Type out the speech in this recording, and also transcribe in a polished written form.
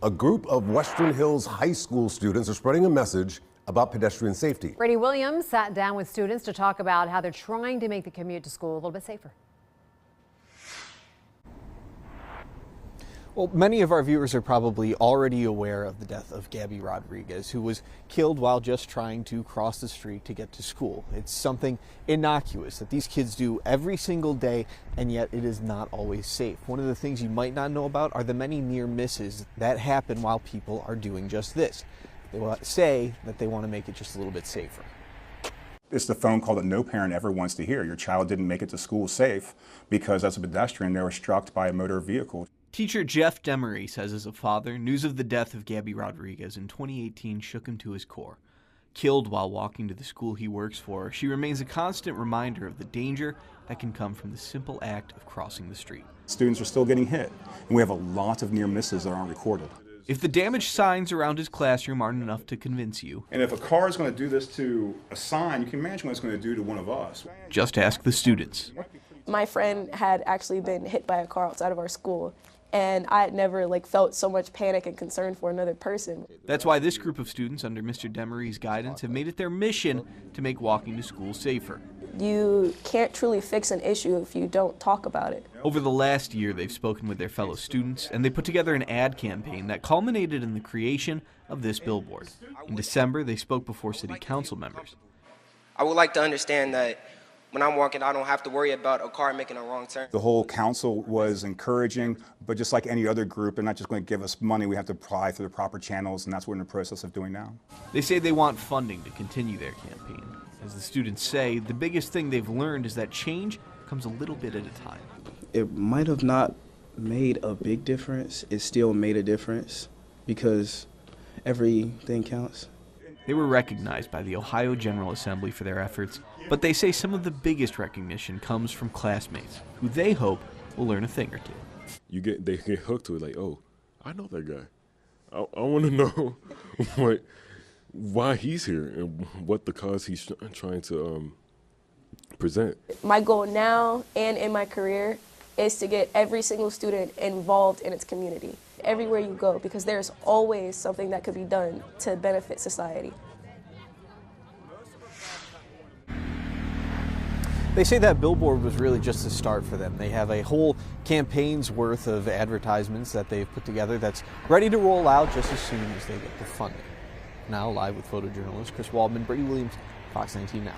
A group of Western Hills High School students are spreading a message about pedestrian safety. Brady Williams sat down with students to talk about how they're trying to make the commute to school a little bit safer. Well, many of our viewers are probably already aware of the death of Gabby Rodriguez, who was killed while just trying to cross the street to get to school. It's something innocuous that these kids do every single day, and yet it is not always safe. One of the things you might not know about are the many near misses that happen while people are doing just this. They will say that they want to make it just a little bit safer. It's the phone call that no parent ever wants to hear. Your child didn't make it to school safe because as a pedestrian they were struck by a motor vehicle. Teacher Jeff Demery says as a father, news of the death of Gabby Rodriguez in 2018 shook him to his core. Killed while walking to the school he works for, she remains a constant reminder of the danger that can come from the simple act of crossing the street. Students are still getting hit, and we have a lot of near misses that aren't recorded. If the damaged signs around his classroom aren't enough to convince you, and if a car is going to do this to a sign, you can imagine what it's going to do to one of us. just ask the students. My friend had actually been hit by a car outside of our school, and I had never felt so much panic and concern for another person. That's why this group of students under Mr. Demery's guidance have made it their mission to make walking to school safer. You can't truly fix an issue if you don't talk about it. Over the last year, they've spoken with their fellow students, and they put together an ad campaign that culminated in the creation of this billboard. In December, they spoke before city council members. I would like to understand that when I'm walking, I don't have to worry about a car making a wrong turn. The whole council was encouraging, but just like any other group, they're not just going to give us money. We have to apply through the proper channels, and that's what we're in the process of doing now. They say they want funding to continue their campaign. As the students say, the biggest thing they've learned is that change comes a little bit at a time. It might have not made a big difference. It still made a difference because everything counts. They were recognized by the Ohio General Assembly for their efforts, but they say some of the biggest recognition comes from classmates, who they hope will learn a thing or two. They get hooked to it, like, oh, I know that guy. I want to know why he's here and what the cause he's trying to present. My goal now and in my career is to get every single student involved in its community, everywhere you go, because there's always something that could be done to benefit society. They say that billboard was really just the start for them. They have a whole campaign's worth of advertisements that they've put together that's ready to roll out just as soon as they get the funding. Now, live with photojournalist Chris Waldman, Brady Williams, Fox 19 Now.